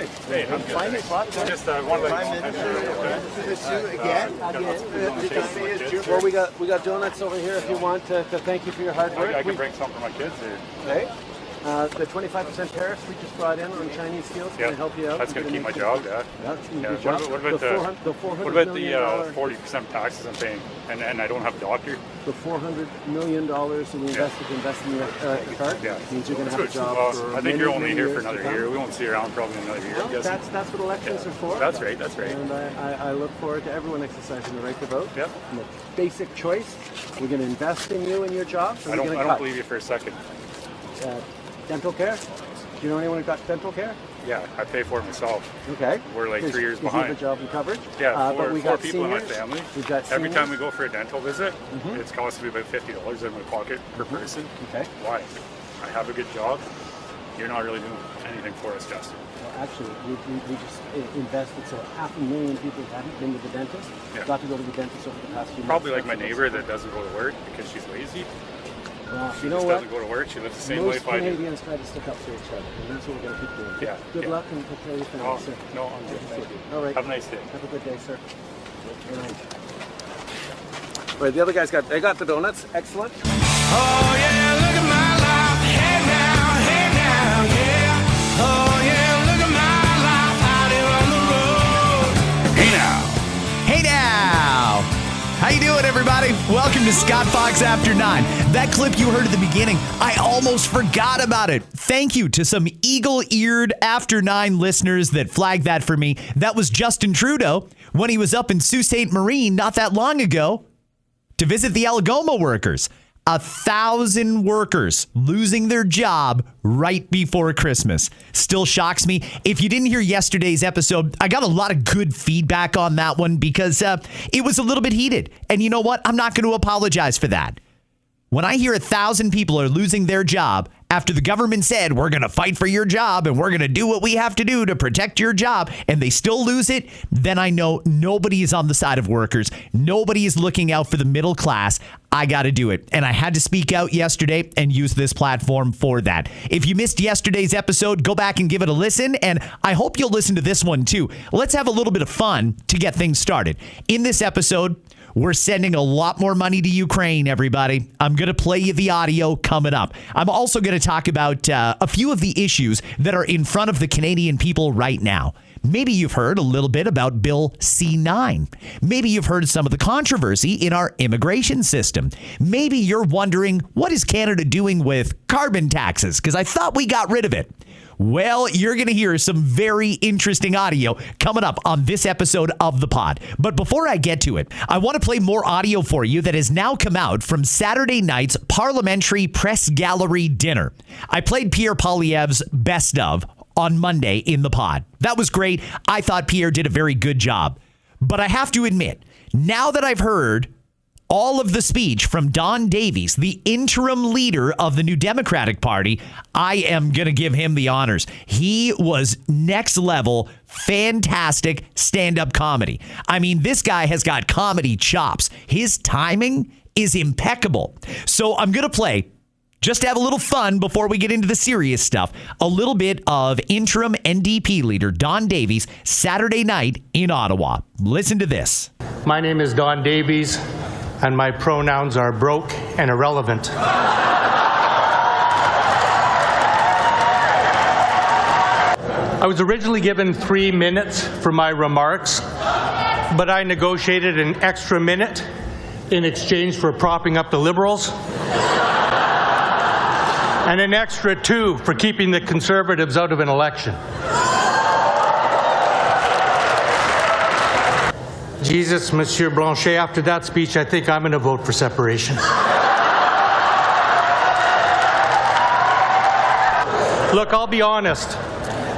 right. Hey, I'm Find your spot. just one of 5 minutes. Again. Well, we got donuts over here if you want to thank you for your hard work. I can bring some for my kids. Okay. The 25% tariffs we just brought in on Chinese steel is going to help you out. That's going to keep my job, That's going to keep What about the the 40% taxes I'm paying, and I don't have a doctor? The $400 million in the invest in your card means you're going to have a job for I think you're only here for years another year. We won't see you around probably another year. Well, that's what elections are for. That's right. And I look forward to everyone exercising the right to vote. Yep. And the basic choice, we're going to invest in you and your job. So I don't believe you for a second. Dental care? Do you know anyone who got dental care? Yeah, I pay for it myself. Okay. We're like 3 years behind. You have a job and coverage? Yeah, but we four got people seniors. in my family. We've got Every seniors. time we go for a dental visit, it's costing me about $50 in my pocket per person. Okay. Why? I have a good job. You're not really doing anything for us, Justin. Well, actually, we just invested so 500,000 people haven't been to the dentist. Got to go to the dentist over the past few months. Probably like my neighbor that doesn't go to work because she's lazy. Well, She just doesn't go to work. She lives the same life I do. Most Canadians try to stick up for each other, and that's what we're going to keep doing. Yeah. Good luck and take care of your family, Oh, sir. no, I'm good. Thank you. All right. Have a nice day. Have a good day, sir. Good night. Right, the other guys got the donuts. Excellent. Oh yeah, look at my life. Hey now, yeah. Oh yeah, look at my life out here on the road. Hey now. Hey now! How you doing, everybody? Welcome to Scott Fox After 9. That clip you heard at the beginning, I almost forgot about it. Thank you to some eagle-eared After 9 listeners that flagged that for me. That was Justin Trudeau when he was up in Sault Ste. Marie not that long ago to visit the Algoma workers. 1,000 workers losing their job right before Christmas. Still shocks me. If you didn't hear yesterday's episode, I got a lot of good feedback on that one because it was a little bit heated. And you know what? I'm not going to apologize for that. When I hear 1,000 people are losing their job after the government said, we're going to fight for your job and we're going to do what we have to do to protect your job, and they still lose it, then I know nobody is on the side of workers. Nobody is looking out for the middle class. I got to do it. And I had to speak out yesterday and use this platform for that. If you missed yesterday's episode, go back and give it a listen. And I hope you'll listen to this one too. Let's have a little bit of fun to get things started. In this episode, we're sending a lot more money to Ukraine, everybody. I'm going to play you the audio coming up. I'm also going to talk about a few of the issues that are in front of the Canadian people right now. Maybe you've heard a little bit about Bill C-9. Maybe you've heard some of the controversy in our immigration system. Maybe you're wondering, what is Canada doing with carbon taxes? Because I thought we got rid of it. Well, you're going to hear some very interesting audio coming up on this episode of The Pod. But before I get to it, I want to play more audio for you that has now come out from Saturday night's Parliamentary Press Gallery dinner. I played Pierre Poilievre's Best Of on Monday in The Pod. That was great. I thought Pierre did a very good job. But I have to admit, now that I've heard all of the speech from Don Davies, the interim leader of the New Democratic Party, I am going to give him the honors. He was next level, fantastic stand-up comedy. I mean, this guy has got comedy chops. His timing is impeccable. So I'm going to play, just to have a little fun before we get into the serious stuff, a little bit of interim NDP leader Don Davies Saturday night in Ottawa. Listen to this. My name is Don Davies, and my pronouns are broke and irrelevant. I was originally given 3 minutes for my remarks, but I negotiated an extra minute in exchange for propping up the Liberals, and an extra 2 for keeping the Conservatives out of an election. Jesus, Monsieur Blanchet, after that speech, I think I'm going to vote for separation. Look, I'll be honest.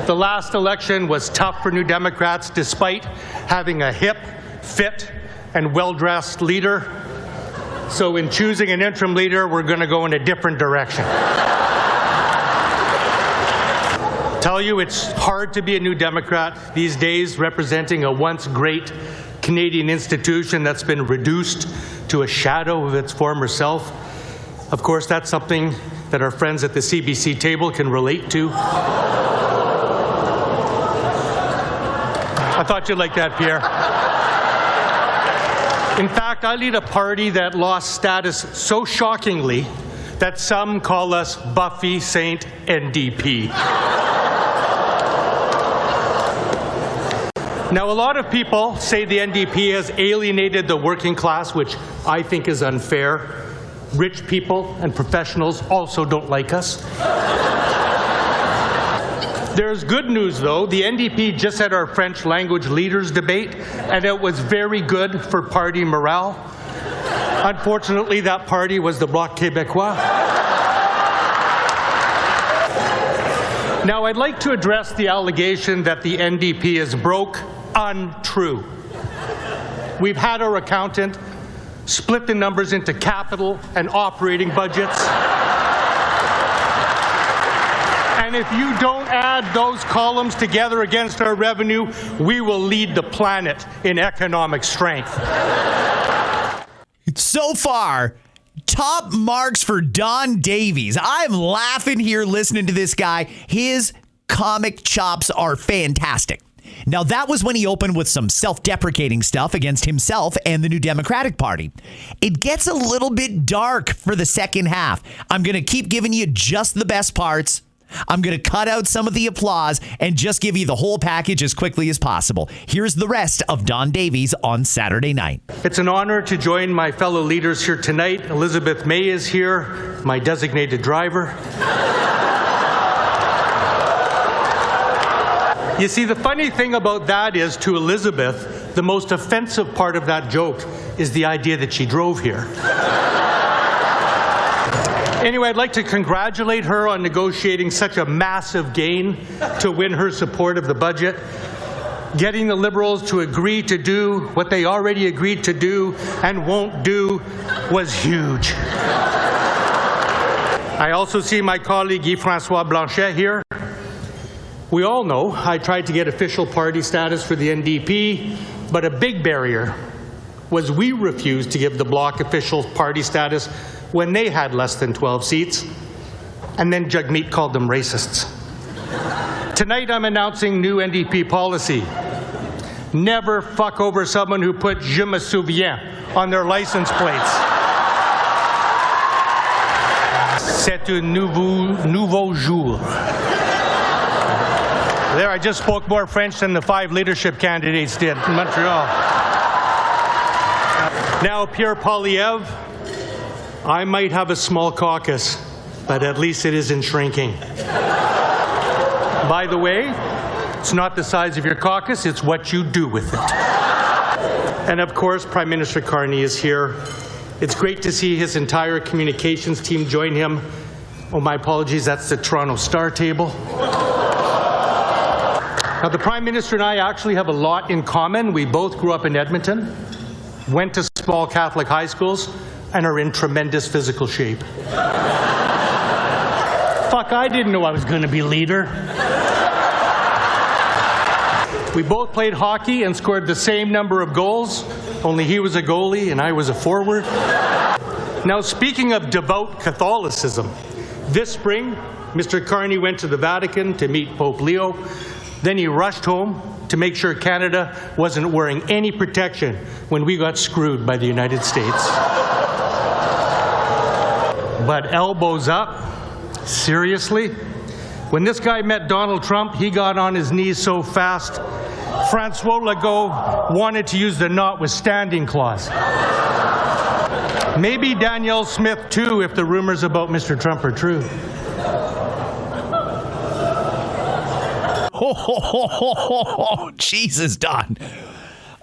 The last election was tough for New Democrats despite having a hip, fit, and well-dressed leader. So in choosing an interim leader, we're going to go in a different direction. Tell you, it's hard to be a New Democrat these days, representing a once great Canadian institution that's been reduced to a shadow of its former self. Of course, that's something that our friends at the CBC table can relate to. I thought you'd like that, Pierre. In fact, I lead a party that lost status so shockingly that some call us Buffy Saint NDP. Now, a lot of people say the NDP has alienated the working class, which I think is unfair. Rich people and professionals also don't like us. There's good news, though. The NDP just had our French language leaders debate, and it was very good for party morale. Unfortunately, that party was the Bloc Québécois. Now, I'd like to address the allegation that the NDP is broke. Untrue. We've had our accountant split the numbers into capital and operating budgets. And if you don't add those columns together against our revenue, we will lead the planet in economic strength. So far, top marks for Don Davies. I'm laughing here listening to this guy. His comic chops are fantastic. Now, that was when he opened with some self-deprecating stuff against himself and the New Democratic Party. It gets a little bit dark for the second half. I'm going to keep giving you just the best parts. I'm going to cut out some of the applause and just give you the whole package as quickly as possible. Here's the rest of Don Davies on Saturday night. It's an honor to join my fellow leaders here tonight. Elizabeth May is here, my designated driver. You see, the funny thing about that is, to Elizabeth, the most offensive part of that joke is the idea that she drove here. Anyway, I'd like to congratulate her on negotiating such a massive gain to win her support of the budget. Getting the Liberals to agree to do what they already agreed to do and won't do was huge. I also see my colleague Yves-François Blanchet here. We all know I tried to get official party status for the NDP, but a big barrier was we refused to give the Bloc official party status when they had less than 12 seats, and then Jagmeet called them racists. Tonight I'm announcing new NDP policy. Never fuck over someone who put Je me souviens on their license plates. C'est un nouveau jour. There, I just spoke more French than the 5 leadership candidates did in Montreal. Now, Pierre Poilievre, I might have a small caucus, but at least it isn't shrinking. By the way, it's not the size of your caucus, it's what you do with it. And of course, Prime Minister Carney is here. It's great to see his entire communications team join him. Oh, my apologies, that's the Toronto Star table. Now, the Prime Minister and I actually have a lot in common. We both grew up in Edmonton, went to small Catholic high schools, and are in tremendous physical shape. Fuck, I didn't know I was going to be leader. We both played hockey and scored the same number of goals, only he was a goalie and I was a forward. Now, speaking of devout Catholicism, this spring, Mr. Carney went to the Vatican to meet Pope Leo. Then he rushed home to make sure Canada wasn't wearing any protection when we got screwed by the United States. But elbows up? Seriously? When this guy met Donald Trump, he got on his knees so fast, François Legault wanted to use the notwithstanding clause. Maybe Danielle Smith, too, if the rumors about Mr. Trump are true. Oh, Jesus, Don.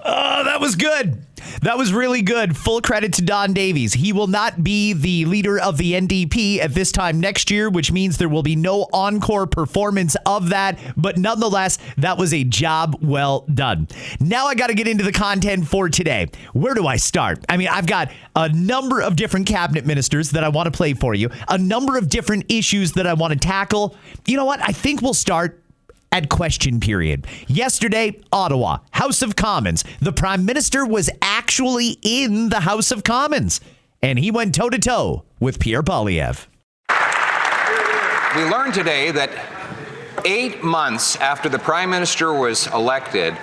That was good. That was really good. Full credit to Don Davies. He will not be the leader of the NDP at this time next year, which means there will be no encore performance of that. But nonetheless, that was a job well done. Now I got to get into the content for today. Where do I start? I mean, I've got a number of different cabinet ministers that I want to play for you, a number of different issues that I want to tackle. You know what? I think we'll start at question period. Yesterday, Ottawa, House of Commons. The Prime Minister was actually in the House of Commons, and he went toe-to-toe with Pierre Poilievre. We learned today that 8 months after the Prime Minister was elected,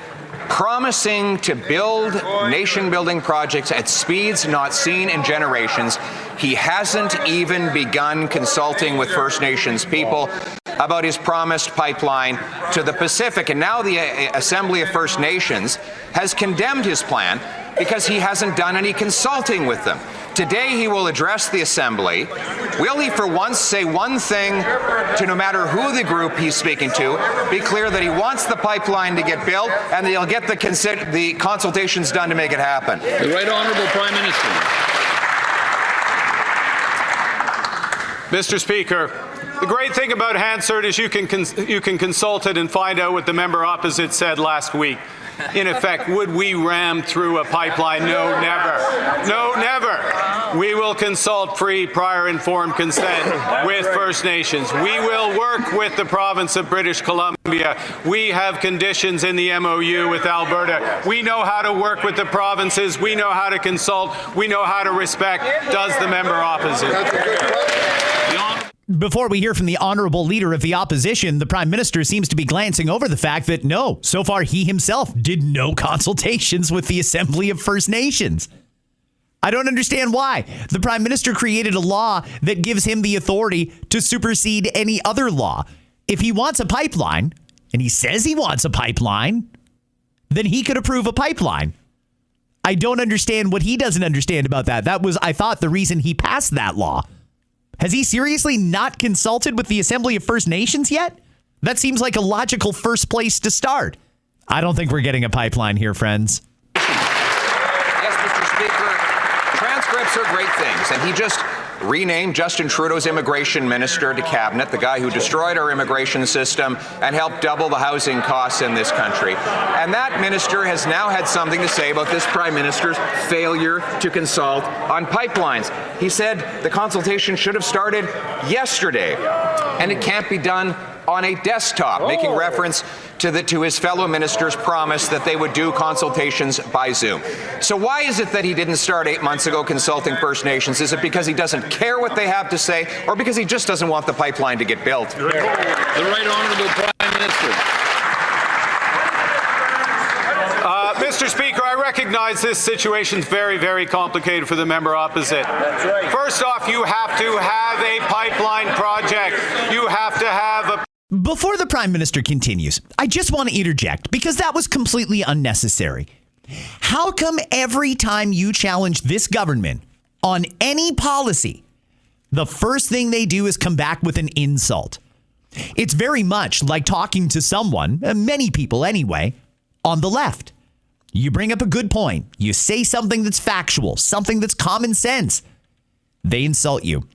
promising to build nation-building projects at speeds not seen in generations. He hasn't even begun consulting with First Nations people about his promised pipeline to the Pacific. And now the Assembly of First Nations has condemned his plan because he hasn't done any consulting with them. Today he will address the Assembly. Will he for once say one thing to no matter who the group he's speaking to, be clear that he wants the pipeline to get built and that he'll get the consultations done to make it happen? The Right Honourable Prime Minister. Mr. Speaker, the great thing about Hansard is you can consult it and find out what the member opposite said last week. In effect, would we ram through a pipeline? No, never. No, never. We will consult free, prior informed consent with First Nations. We will work with the province of British Columbia. We have conditions in the MOU with Alberta. We know how to work with the provinces. We know how to consult. We know how to respect. Does the member opposite? Before we hear from the honorable leader of the opposition, the Prime Minister seems to be glancing over the fact that no, so far he himself did no consultations with the Assembly of First Nations. I don't understand why. The Prime Minister created a law that gives him the authority to supersede any other law. If he wants a pipeline, and he says he wants a pipeline, then he could approve a pipeline. I don't understand what he doesn't understand about that. That was, I thought, the reason he passed that law. Has he seriously not consulted with the Assembly of First Nations yet? That seems like a logical first place to start. I don't think we're getting a pipeline here, friends. Yes, Mr. Speaker, transcripts are great things, and he just renamed Justin Trudeau's immigration minister to cabinet, the guy who destroyed our immigration system and helped double the housing costs in this country. And that minister has now had something to say about this Prime Minister's failure to consult on pipelines. He said the consultation should have started yesterday, and it can't be done on a desktop, making reference to his fellow ministers' promise that they would do consultations by Zoom. So why is it that he didn't start 8 months ago consulting First Nations? Is it because he doesn't care what they have to say, or because he just doesn't want the pipeline to get built? The Right Honourable Prime Minister. Mr. Speaker, I recognize this situation is very, very complicated for the member opposite. That's right. First off, you have to have a pipeline project. You have to have a... Before the Prime Minister continues, I just want to interject because that was completely unnecessary. How come every time you challenge this government on any policy, the first thing they do is come back with an insult? It's very much like talking to someone, many people anyway, on the left. You bring up a good point. You say something that's factual, something that's common sense. They insult you.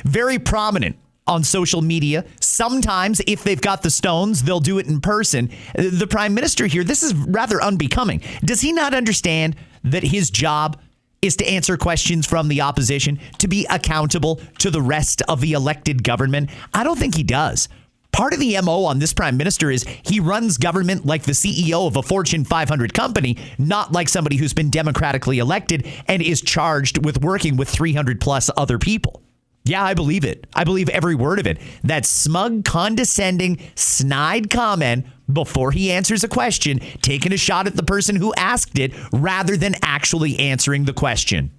Very prominent on social media. Sometimes, if they've got the stones, they'll do it in person. The Prime Minister here, this is rather unbecoming. Does he not understand that his job is to answer questions from the opposition, to be accountable to the rest of the elected government? I don't think he does. Part of the MO on this Prime Minister is he runs government like the CEO of a Fortune 500 company, not like somebody who's been democratically elected and is charged with working with 300 plus other people. Yeah, I believe it. I believe every word of it. That smug, condescending, snide comment before he answers a question, taking a shot at the person who asked it rather than actually answering the question.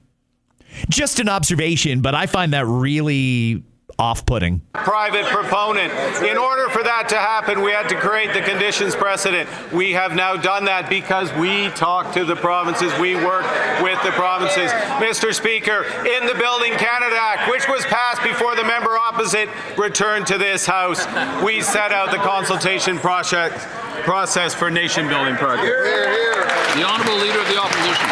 Just an observation, but I find that really off-putting. Private proponent. In order for that to happen, we had to create the conditions precedent. We have now done that because we talk to the provinces. We work with the provinces. Mr. Speaker, in the Building Canada Act, which was passed before the member opposite returned to this House, we set out the consultation process for nation-building projects. The Honourable Leader of the Opposition.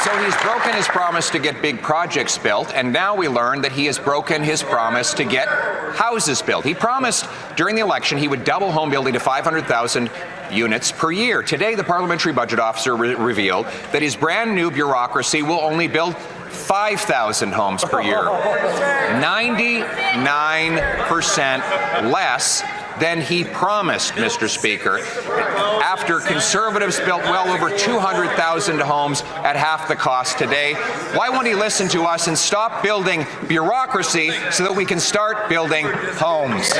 So he's broken his promise to get big projects built, and now we learn that he has broken his promise to get houses built. He promised during the election he would double home building to 500,000 units per year. Today, the Parliamentary Budget Officer revealed that his brand new bureaucracy will only build 5,000 homes per year. 99% less than he promised, Mr. Speaker, after Conservatives built well over 200,000 homes at half the cost today. Why won't he listen to us and stop building bureaucracy so that we can start building homes?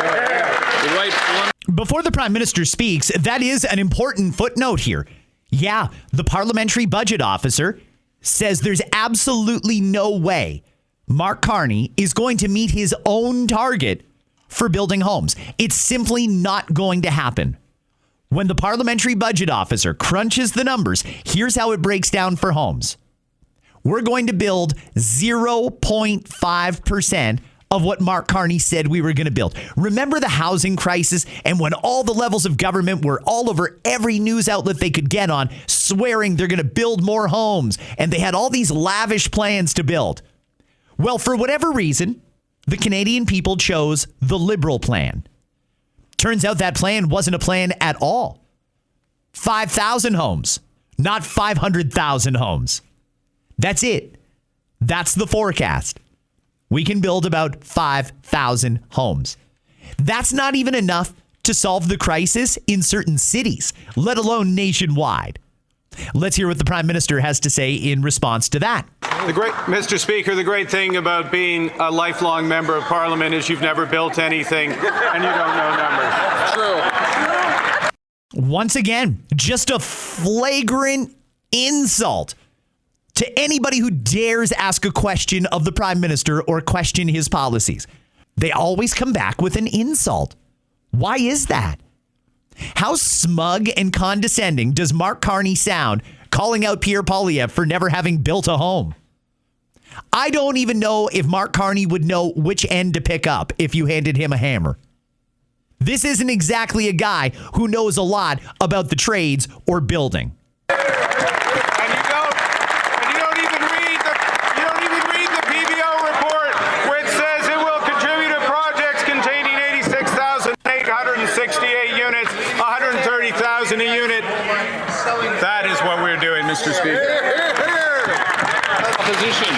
Before the Prime Minister speaks, that is an important footnote here. Yeah, the Parliamentary Budget Officer says there's absolutely no way Mark Carney is going to meet his own target for building homes. It's simply not going to happen. When the Parliamentary Budget Officer crunches the numbers, here's how it breaks down for homes. We're going to build 0.5% of what Mark Carney said we were going to build. Remember the housing crisis and when all the levels of government were all over every news outlet they could get on, swearing they're going to build more homes, and they had all these lavish plans to build. Well, for whatever reason, the Canadian people chose the Liberal plan. Turns out that plan wasn't a plan at all. 5,000 homes, not 500,000 homes. That's it. That's the forecast. We can build about 5,000 homes. That's not even enough to solve the crisis in certain cities, let alone nationwide. Let's hear what the Prime Minister has to say in response to that. Mr. Speaker, the great thing about being a lifelong member of Parliament is you've never built anything and you don't know numbers. True. Once again, just a flagrant insult to anybody who dares ask a question of the Prime Minister or question his policies. They always come back with an insult. Why is that? How smug and condescending does Mark Carney sound calling out Pierre Poilievre for never having built a home? I don't even know if Mark Carney would know which end to pick up if you handed him a hammer. This isn't exactly a guy who knows a lot about the trades or building. A unit. That is what we're doing, Mr. Speaker. Opposition.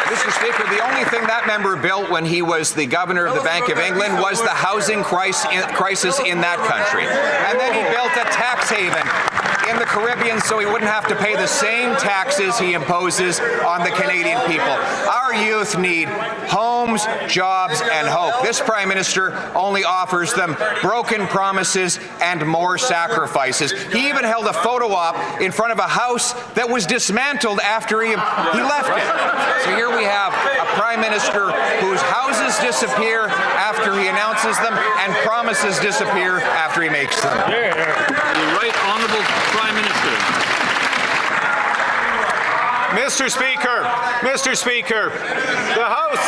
Mr. Speaker, the only thing that member built when he was the governor of the Bank of England was the housing crisis in that country. And then he built a tax haven in the Caribbean so he wouldn't have to pay the same taxes he imposes on the Canadian people. Our youth need homes, jobs, and hope. This Prime Minister only offers them broken promises and more sacrifices. He even held a photo op in front of a house that was dismantled after he left it. So here we have a Prime Minister whose houses disappear after he announces them and promises disappear after he makes them. The Right Honourable Prime Minister. Mr. Speaker, the House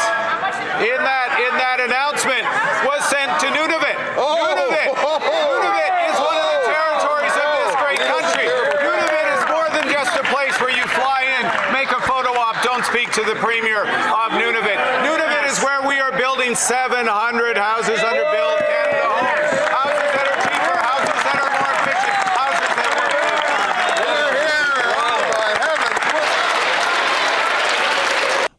in that announcement was sent to Nunavut. Nunavut is one of the territories of this great country. Nunavut is more than just a place where you fly in, make a photo op, don't speak to the Premier of Nunavut. Nunavut is where we are building 700 houses under Build Canada Homes. Houses that are cheaper, houses that are more efficient, houses that are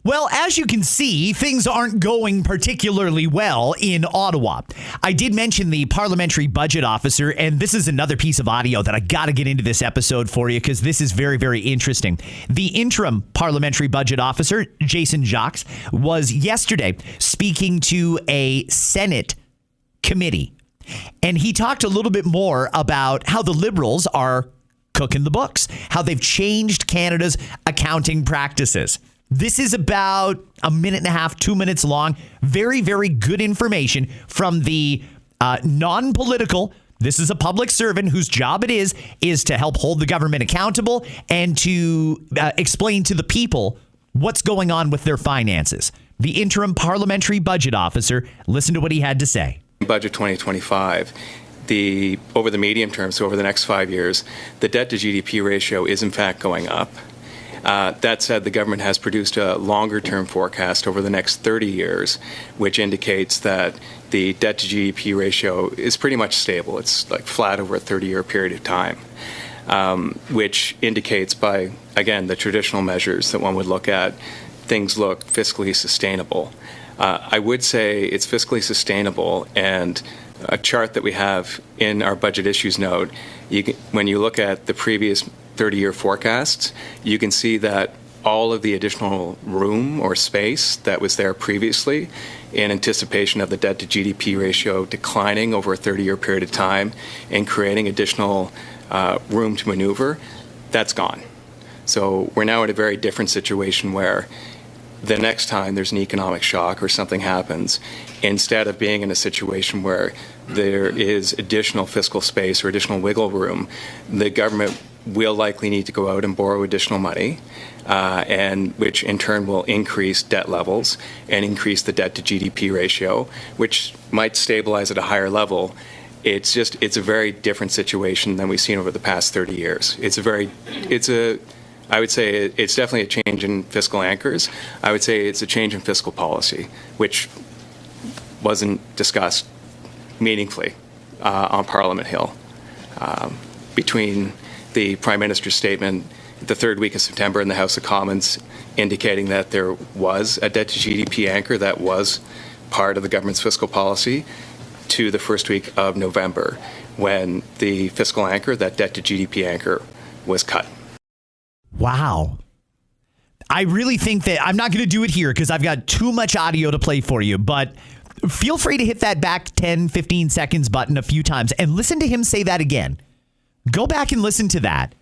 Well, as you can see, things aren't going particularly well in Ottawa. I did mention the Parliamentary Budget Officer, and this is another piece of audio that I got to get into this episode for you because this is very, very interesting. The interim Parliamentary Budget Officer, Jason Jacques, was yesterday speaking to a Senate committee, and he talked a little bit more about how the Liberals are cooking the books, how they've changed Canada's accounting practices. This is about a minute and a half, 2 minutes long. Very, very good information from the non-political. This is a public servant whose job it is to help hold the government accountable and to explain to the people what's going on with their finances. The interim Parliamentary Budget Officer, listen to what he had to say. Budget 2025. Over the medium term, so over the next 5 years, the debt to GDP ratio is in fact going up. That said, the government has produced a longer-term forecast over the next 30 years, which indicates that the debt to GDP ratio is pretty much stable. It's like flat over a 30-year period of time, which indicates by, again, the traditional measures that one would look at, things look fiscally sustainable. I would say it's fiscally sustainable, and a chart that we have in our budget issues note, when you look at the previous 30-year forecasts, you can see that all of the additional room or space that was there previously in anticipation of the debt to GDP ratio declining over a 30-year period of time and creating additional room to maneuver, that's gone. So we're now in a very different situation where the next time there's an economic shock or something happens, instead of being in a situation where there is additional fiscal space or additional wiggle room, the government will likely need to go out and borrow additional money, and which in turn will increase debt levels and increase the debt to GDP ratio, which might stabilize at a higher level. It's a very different situation than we've seen over the past 30 years. I would say it's definitely a change in fiscal anchors. I would say it's a change in fiscal policy, which wasn't discussed meaningfully on Parliament Hill. Between the Prime Minister's statement the third week of September in the House of Commons indicating that there was a debt to GDP anchor that was part of the government's fiscal policy, to the first week of November when the fiscal anchor, that debt to GDP anchor, was cut. Wow. I really think that I'm not going to do it here because I've got too much audio to play for you, but feel free to hit that back 10, 15 seconds button a few times and listen to him say that again. Go back and listen to that.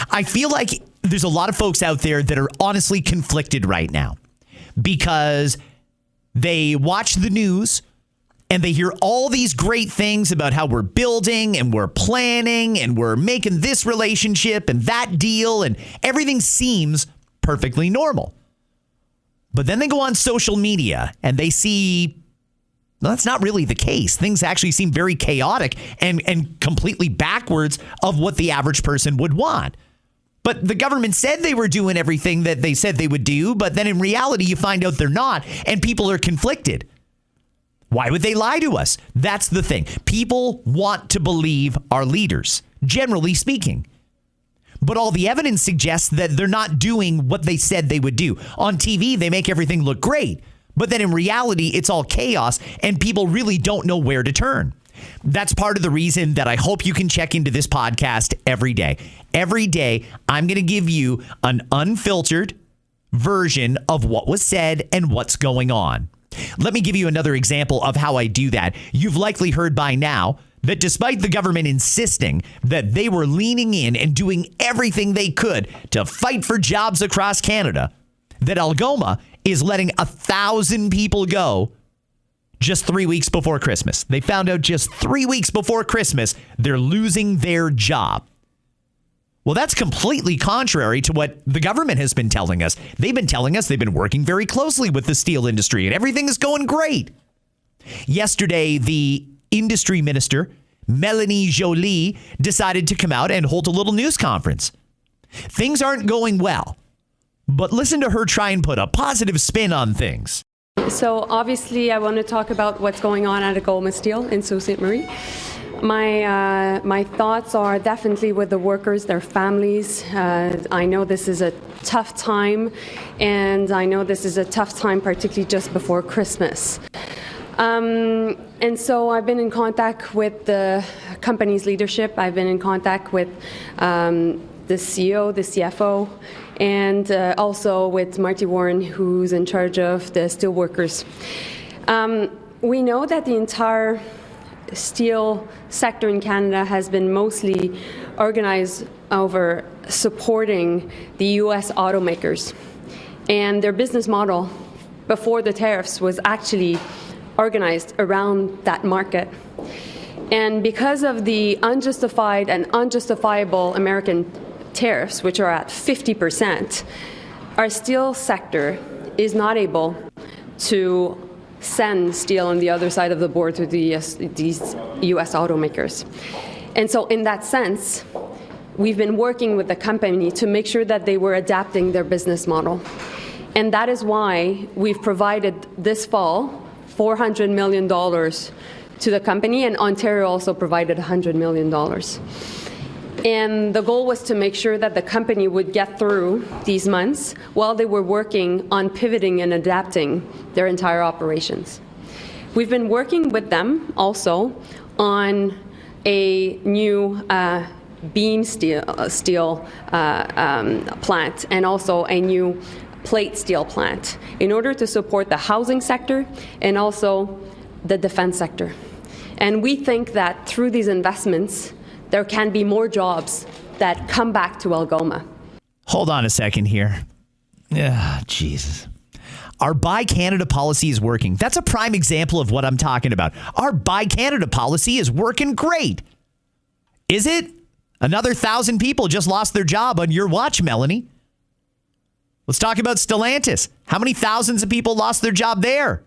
I feel like there's a lot of folks out there that are honestly conflicted right now because they watch the news and they hear all these great things about how we're building and we're planning and we're making this relationship and that deal and everything seems perfectly normal. But then they go on social media and they see, well, that's not really the case. Things actually seem very chaotic and completely backwards of what the average person would want. But the government said they were doing everything that they said they would do, but then in reality, you find out they're not, and people are conflicted. Why would they lie to us? That's the thing. People want to believe our leaders, generally speaking. But all the evidence suggests that they're not doing what they said they would do. On TV, they make everything look great. But then in reality, it's all chaos and people really don't know where to turn. That's part of the reason that I hope you can check into this podcast every day. Every day, I'm going to give you an unfiltered version of what was said and what's going on. Let me give you another example of how I do that. You've likely heard by now that despite the government insisting that they were leaning in and doing everything they could to fight for jobs across Canada, that Algoma is letting 1,000 people go just 3 weeks before Christmas. They found out just 3 weeks before Christmas they're losing their job. Well, that's completely contrary to what the government has been telling us. They've been telling us they've been working very closely with the steel industry and everything is going great. Yesterday, the industry minister, Mélanie Joly, decided to come out and hold a little news conference. Things aren't going well, but listen to her try and put a positive spin on things. So obviously, I want to talk about what's going on at Algoma Steel in Sault Ste. Marie. My thoughts are definitely with the workers, their families. I know this is a tough time, and I know this is a tough time, particularly just before Christmas. And so I've been in contact with the company's leadership. I've been in contact with the CEO, the CFO, and also with Marty Warren, who's in charge of the steelworkers. We know that the entire steel sector in Canada has been mostly organized over supporting the U.S. automakers. And their business model before the tariffs was actually organized around that market. And because of the unjustified and unjustifiable American tariffs, which are at 50%, our steel sector is not able to send steel on the other side of the board to these U.S. automakers. And so in that sense, we've been working with the company to make sure that they were adapting their business model. And that is why we've provided this fall $400 million to the company, and Ontario also provided $100 million. And the goal was to make sure that the company would get through these months while they were working on pivoting and adapting their entire operations. We've been working with them also on a new beam steel plant and also a new plate steel plant in order to support the housing sector and also the defense sector. And we think that through these investments, there can be more jobs that come back to Algoma. Hold on a second here. Jesus. Our Buy Canada policy is working. That's a prime example of what I'm talking about. Our Buy Canada policy is working great. Is it? Another 1,000 people just lost their job on your watch, Melanie. Let's talk about Stellantis. How many thousands of people lost their job there?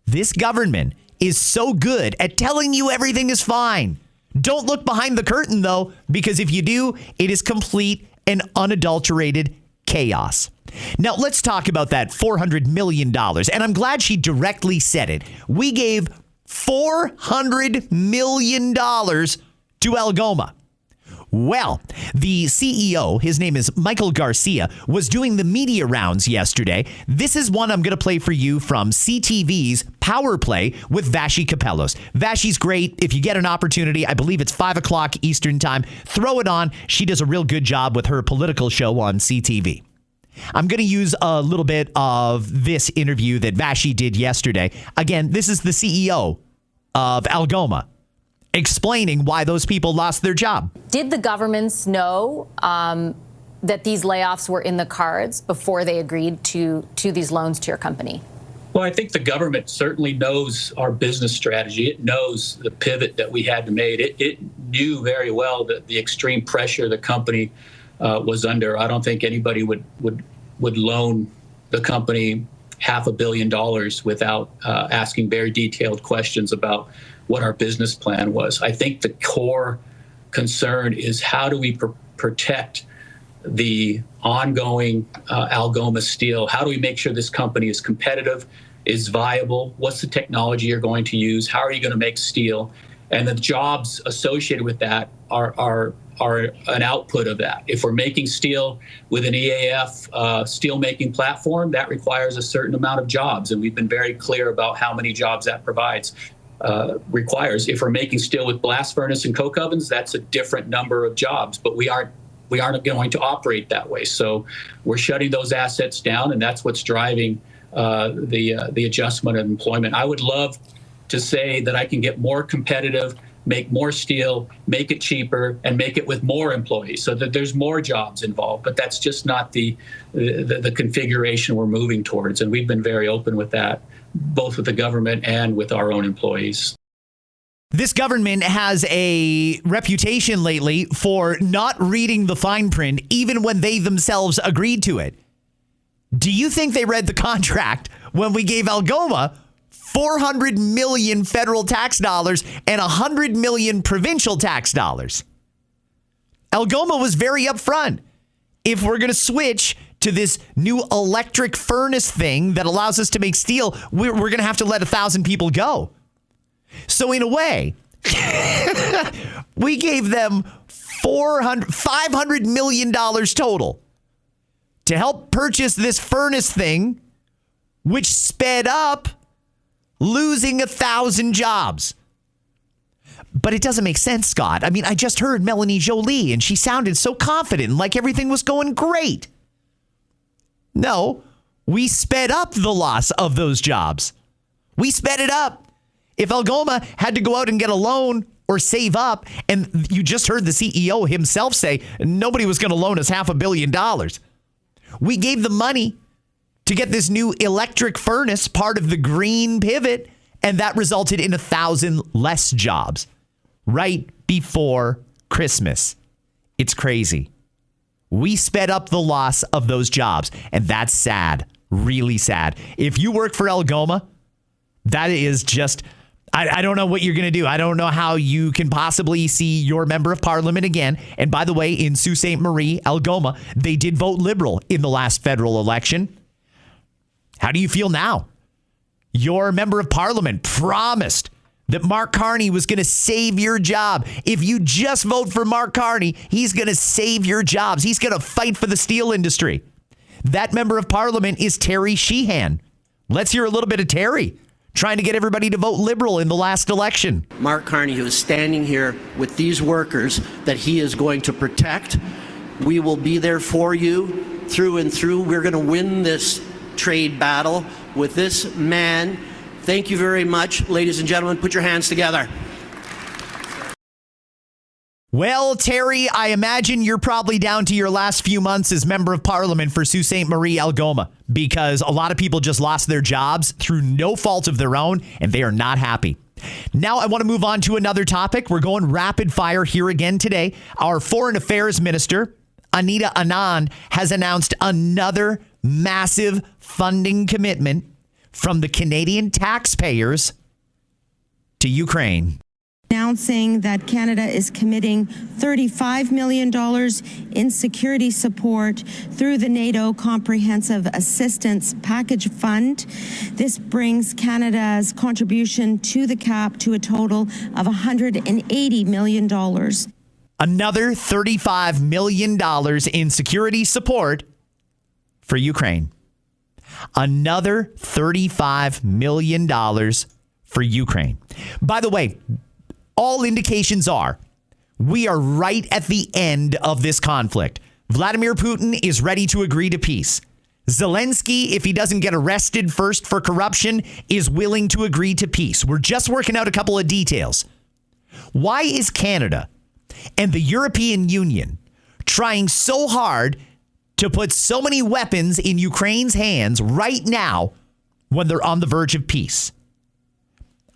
This government is so good at telling you everything is fine. Don't look behind the curtain, though, because if you do, it is complete and unadulterated chaos. Now, let's talk about that $400 million. And I'm glad she directly said it. We gave $400 million to Algoma. Well, the CEO, his name is Michael Garcia, was doing the media rounds yesterday. This is one I'm going to play for you from CTV's Power Play with Vashi Capellos. Vashi's great. If you get an opportunity, I believe it's 5 o'clock Eastern time, throw it on. She does a real good job with her political show on CTV. I'm going to use a little bit of this interview that Vashi did yesterday. Again, this is the CEO of Algoma explaining why those people lost their job. Did the governments know that these layoffs were in the cards before they agreed to these loans to your company? Well, I think the government certainly knows our business strategy. It knows the pivot that we had to make. It knew very well that the extreme pressure the company was under. I don't think anybody would loan the company $500 million without asking very detailed questions about what our business plan was. I think the core concern is how do we protect the ongoing Algoma Steel? How do we make sure this company is competitive, is viable? What's the technology you're going to use? How are you going to make steel? And the jobs associated with that are an output of that. If we're making steel with an EAF steel making platform, that requires a certain amount of jobs. And we've been very clear about how many jobs that requires. If we're making steel with blast furnace and coke ovens, that's a different number of jobs, but we aren't going to operate that way. So we're shutting those assets down, and that's what's driving the adjustment of employment. I would love to say that I can get more competitive, make more steel, make it cheaper, and make it with more employees so that there's more jobs involved. But that's just not the configuration we're moving towards. And we've been very open with that, both with the government and with our own employees. This government has a reputation lately for not reading the fine print, even when they themselves agreed to it. Do you think they read the contract when we gave Algoma $400 million federal tax dollars and $100 million provincial tax dollars? Algoma was very upfront. If we're going to switch to this new electric furnace thing that allows us to make steel, we're going to have to let 1,000 people go. So in a way, we gave them $500 million total to help purchase this furnace thing, which sped up losing 1,000 jobs. But it doesn't make sense, Scott. I mean, I just heard Melanie Joly, and she sounded so confident and like everything was going great. No, we sped up the loss of those jobs. We sped it up. If Algoma had to go out and get a loan or save up, and you just heard the CEO himself say nobody was going to loan us $500 million. We gave the money to get this new electric furnace, part of the green pivot, and that resulted in 1,000 less jobs right before Christmas. It's crazy. We sped up the loss of those jobs, and that's sad, really sad. If you work for Algoma, that is just, I don't know what you're going to do. I don't know how you can possibly see your member of parliament again. And by the way, in Sault Ste. Marie, Algoma, they did vote Liberal in the last federal election. How do you feel now? Your member of parliament promised that Mark Carney was going to save your job. If you just vote for Mark Carney, he's going to save your jobs. He's going to fight for the steel industry. That member of parliament is Terry Sheehan. Let's hear a little bit of Terry trying to get everybody to vote Liberal in the last election. Mark Carney, who is standing here with these workers that he is going to protect. We will be there for you through and through. We're going to win this trade battle with this man. Thank you very much. Ladies and gentlemen, put your hands together. Well, Terry, I imagine you're probably down to your last few months as member of parliament for Sault Ste. Marie Algoma, because a lot of people just lost their jobs through no fault of their own, and they are not happy. Now I want to move on to another topic. We're going rapid fire here again today. Our Foreign Affairs Minister, Anita Anand, has announced another massive funding commitment from the Canadian taxpayers to Ukraine. Announcing that Canada is committing $35 million in security support through the NATO Comprehensive Assistance Package Fund. This brings Canada's contribution to the cap to a total of $180 million. Another $35 million in security support for Ukraine. Another $35 million for Ukraine. By the way, all indications are we are right at the end of this conflict. Vladimir Putin is ready to agree to peace. Zelensky, if he doesn't get arrested first for corruption, is willing to agree to peace. We're just working out a couple of details. Why is Canada and the European Union trying so hard to put so many weapons in Ukraine's hands right now when they're on the verge of peace?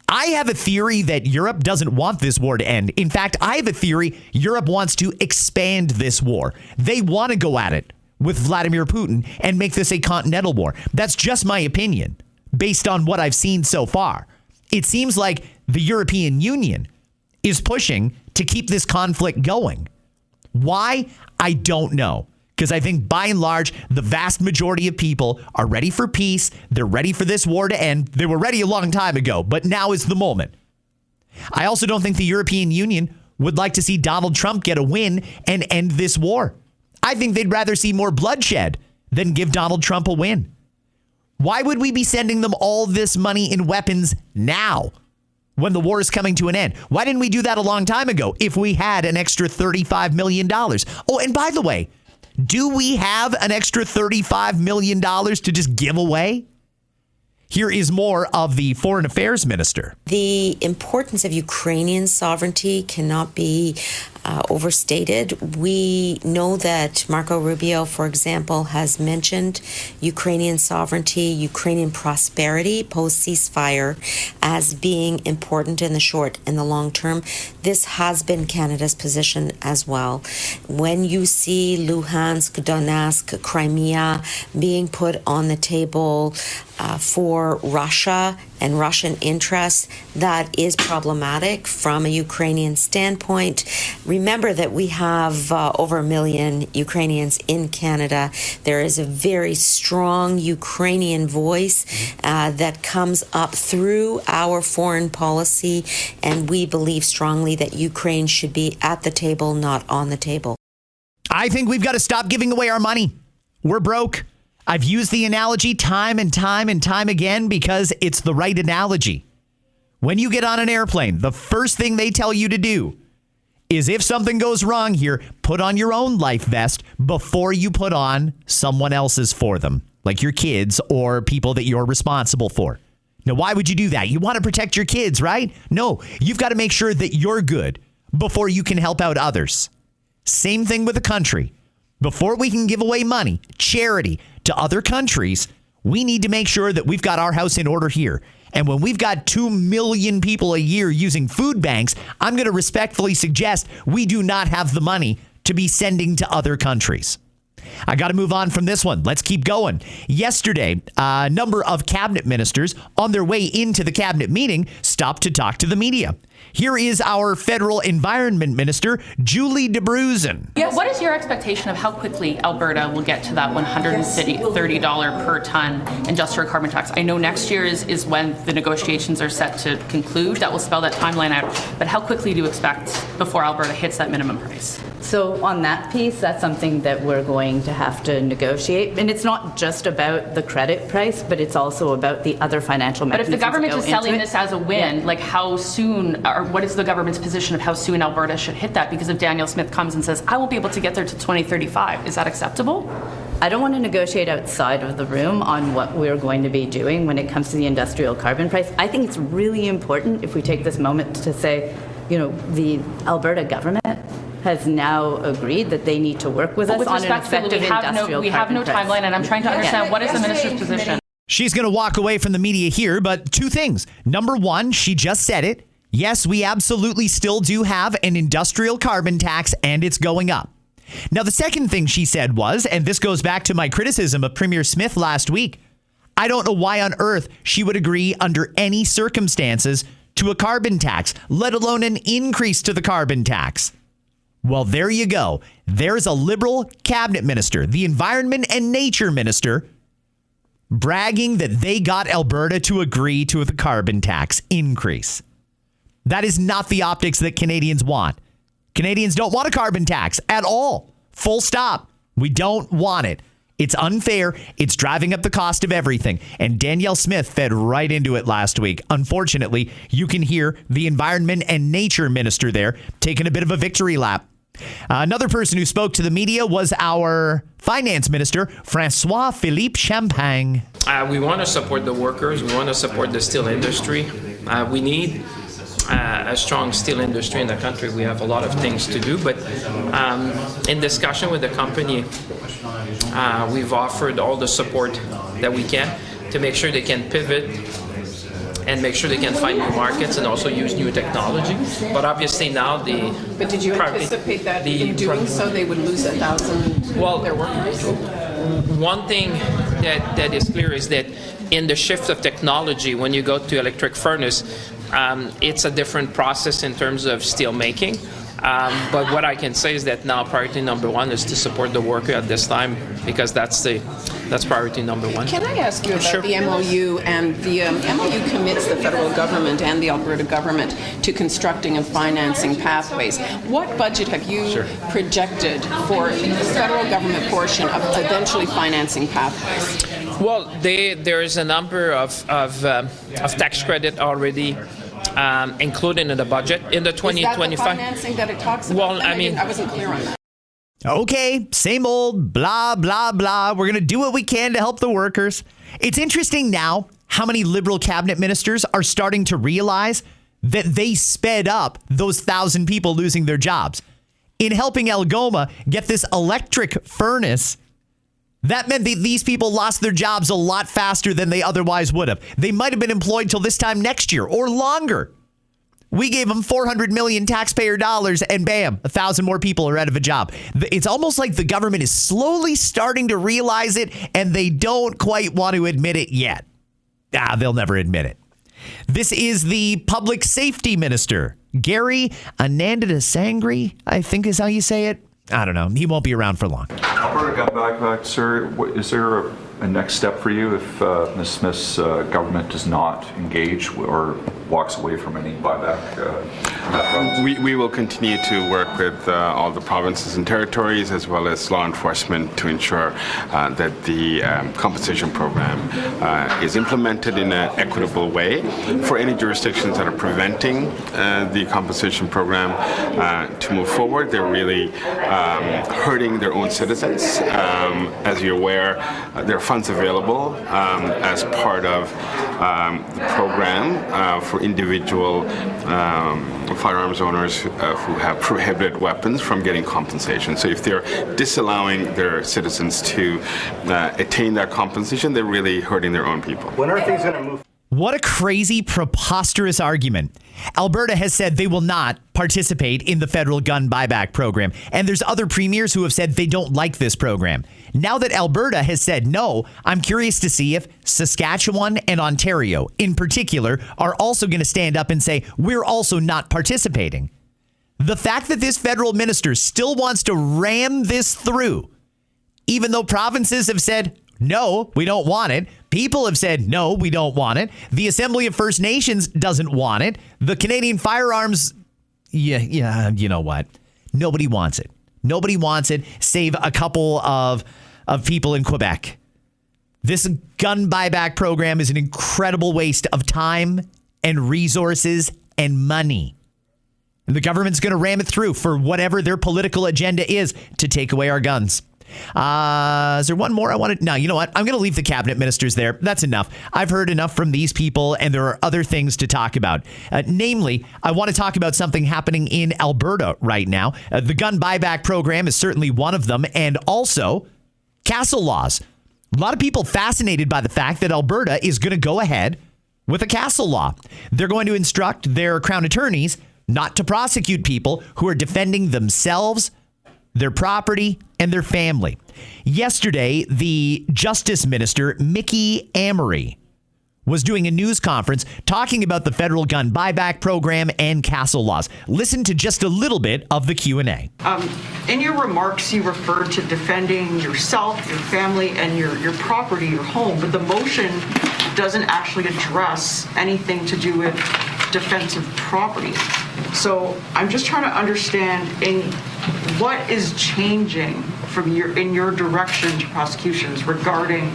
I have a theory that Europe doesn't want this war to end. In fact, I have a theory Europe wants to expand this war. They want to go at it with Vladimir Putin and make this a continental war. That's just my opinion based on what I've seen so far. It seems like the European Union is pushing to keep this conflict going. Why? I don't know. Because I think by and large, the vast majority of people are ready for peace. They're ready for this war to end. They were ready a long time ago, but now is the moment. I also don't think the European Union would like to see Donald Trump get a win and end this war. I think they'd rather see more bloodshed than give Donald Trump a win. Why would we be sending them all this money in weapons now when the war is coming to an end? Why didn't we do that a long time ago if we had an extra $35 million? Oh, and by the way, do we have an extra $35 million to just give away? Here is more of the Foreign Affairs Minister. The importance of Ukrainian sovereignty cannot be overstated. We know that Marco Rubio, for example, has mentioned Ukrainian sovereignty, Ukrainian prosperity post-ceasefire as being important in the short and the long term. This has been Canada's position as well. When you see Luhansk, Donetsk, Crimea being put on the table for Russia and Russian interests, that is problematic from a Ukrainian standpoint. Remember that we have over 1 million Ukrainians in Canada. There is a very strong Ukrainian voice that comes up through our foreign policy, and we believe strongly that Ukraine should be at the table, not on the table. I think we've got to stop giving away our money. We're broke. I've used the analogy time and time and time again because it's the right analogy. When you get on an airplane, the first thing they tell you to do is if something goes wrong here, put on your own life vest before you put on someone else's for them, like your kids or people that you're responsible for. Now, why would you do that? You want to protect your kids, right? No, you've got to make sure that you're good before you can help out others. Same thing with a country. Before we can give away money, charity to other countries, we need to make sure that we've got our house in order here. And when we've got 2 million people a year using food banks, I'm going to respectfully suggest we do not have the money to be sending to other countries. I got to move on from this one. Let's keep going. Yesterday, a number of cabinet ministers on their way into the cabinet meeting stopped to talk to the media. Here is our federal environment minister, Julie DeBruzen. Yes. What is your expectation of how quickly Alberta will get to that $130 per ton industrial carbon tax? I know next year is when the negotiations are set to conclude. That will spell that timeline out. But how quickly do you expect before Alberta hits that minimum price? So on that piece, that's something that we're going to have to negotiate. And it's not just about the credit price, but it's also about the other financial mechanisms. But if the government is selling this as a win, like how soon, or what is the government's position of how soon Alberta should hit that? Because if Danielle Smith comes and says, I won't be able to get there to 2035, is that acceptable? I don't want to negotiate outside of the room on what we're going to be doing when it comes to the industrial carbon price. I think it's really important if we take this moment to say, you know, the Alberta government has now agreed that they need to work with us on an effective industrial carbon price. We have no timeline, and I'm trying to understand what is the minister's position. She's going to walk away from the media here, but two things. Number one, she just said it. Yes, we absolutely still do have an industrial carbon tax, and it's going up. Now, the second thing she said was, and this goes back to my criticism of Premier Smith last week, I don't know why on earth she would agree under any circumstances to a carbon tax, let alone an increase to the carbon tax. Well, there you go. There's a Liberal cabinet minister, the Environment and Nature Minister, bragging that they got Alberta to agree to the carbon tax increase. That is not the optics that Canadians want. Canadians don't want a carbon tax at all. Full stop. We don't want it. It's unfair. It's driving up the cost of everything. And Danielle Smith fed right into it last week. Unfortunately, you can hear the Environment and Nature Minister there taking a bit of a victory lap. Another person who spoke to the media was our Finance Minister, François-Philippe Champagne. We want to support the workers. We want to support the steel industry. We need a strong steel industry in the country. We have a lot of things to do, but in discussion with the company, we've offered all the support that we can to make sure they can pivot and make sure they can find new markets and also use new technology. But obviously now But did you anticipate that in doing so they would lose 1,000 of their workers? One thing that is clear is that in the shift of technology, when you go to electric furnace, it's a different process in terms of steel making. But what I can say is that now priority number one is to support the worker at this time, because that's priority number one. Can I ask you about the MOU? And the MOU commits the federal government and the Alberta government to constructing and financing pathways. What budget have you projected for the federal government portion of eventually financing pathways? Well, there is a number of tax credit already included in the budget in the 2025. Is that the financing that it talks about? Well, I wasn't clear on that. Okay, same old blah, blah, blah. We're going to do what we can to help the workers. It's interesting now how many Liberal cabinet ministers are starting to realize that they sped up those 1,000 people losing their jobs. In helping Algoma get this electric furnace, that meant that these people lost their jobs a lot faster than they otherwise would have. They might have been employed till this time next year or longer. We gave them $400 million taxpayer dollars and bam, 1,000 more people are out of a job. It's almost like the government is slowly starting to realize it and they don't quite want to admit it yet. They'll never admit it. This is the Public Safety Minister, Gary Anandasangri, I think is how you say it. I don't know. He won't be around for long. Alberta gun backpack, sir. Is there a next step for you if Ms. Smith's government does not engage or walks away from any buyback? We will continue to work with all the provinces and territories as well as law enforcement to ensure that the compensation program is implemented in an equitable way. For any jurisdictions that are preventing the compensation program to move forward, they're really hurting their own citizens. As you're aware, there are funds available as part of the program for individual firearms owners who have prohibited weapons from getting compensation. So if they're disallowing their citizens to attain that compensation, they're really hurting their own people. When are things going to move? What a crazy, preposterous argument. Alberta has said they will not participate in the federal gun buyback program. And there's other premiers who have said they don't like this program. Now that Alberta has said no, I'm curious to see if Saskatchewan and Ontario in particular are also going to stand up and say, we're also not participating. The fact that this federal minister still wants to ram this through, even though provinces have said, no, we don't want it. People have said, no, we don't want it. The Assembly of First Nations doesn't want it. The Canadian Firearms, yeah, you know what? Nobody wants it. Nobody wants it, save a couple of people in Quebec. This gun buyback program is an incredible waste of time and resources and money. And the government's going to ram it through for whatever their political agenda is to take away our guns. Is there one more I wanted? No, you know what? I'm going to leave the cabinet ministers there. That's enough. I've heard enough from these people, and there are other things to talk about. Namely, I want to talk about something happening in Alberta right now. The gun buyback program is certainly one of them, and also castle laws. A lot of people fascinated by the fact that Alberta is going to go ahead with a castle law. They're going to instruct their crown attorneys not to prosecute people who are defending themselves, their property, and their family. Yesterday, the Justice Minister, Mickey Amory, was doing a news conference talking about the federal gun buyback program and castle laws. Listen to just a little bit of the Q&A. In your remarks, you referred to defending yourself, your family, and your property, your home, but the motion doesn't actually address anything to do with defensive property. So I'm just trying to understand what is changing in your direction to prosecutions regarding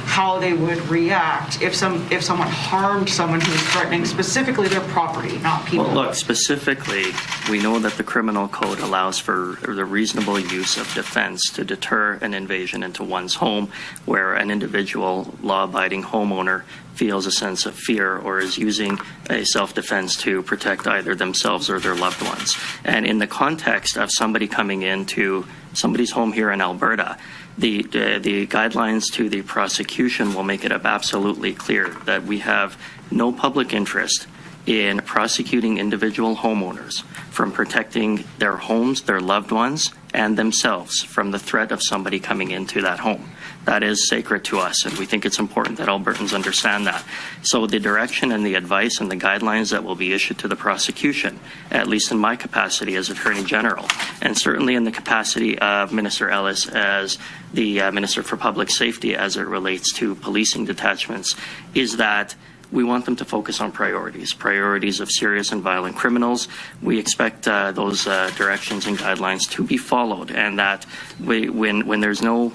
how they would react if someone harmed someone who is threatening specifically their property, not people. Well, look, specifically, we know that the criminal code allows for the reasonable use of defense to deter an invasion into one's home where an individual law-abiding homeowner feels a sense of fear or is using a self-defense to protect either themselves or their loved ones. And in the context of somebody coming into somebody's home here in Alberta, the guidelines to the prosecution will make it absolutely clear that we have no public interest in prosecuting individual homeowners from protecting their homes, their loved ones, and themselves from the threat of somebody coming into that home. That is sacred to us, and we think it's important that Albertans understand that. So the direction and the advice and the guidelines that will be issued to the prosecution, at least in my capacity as Attorney General, and certainly in the capacity of Minister Ellis as the Minister for Public Safety as it relates to policing detachments, is that we want them to focus on priorities of serious and violent criminals. We expect those directions and guidelines to be followed, and that when there's no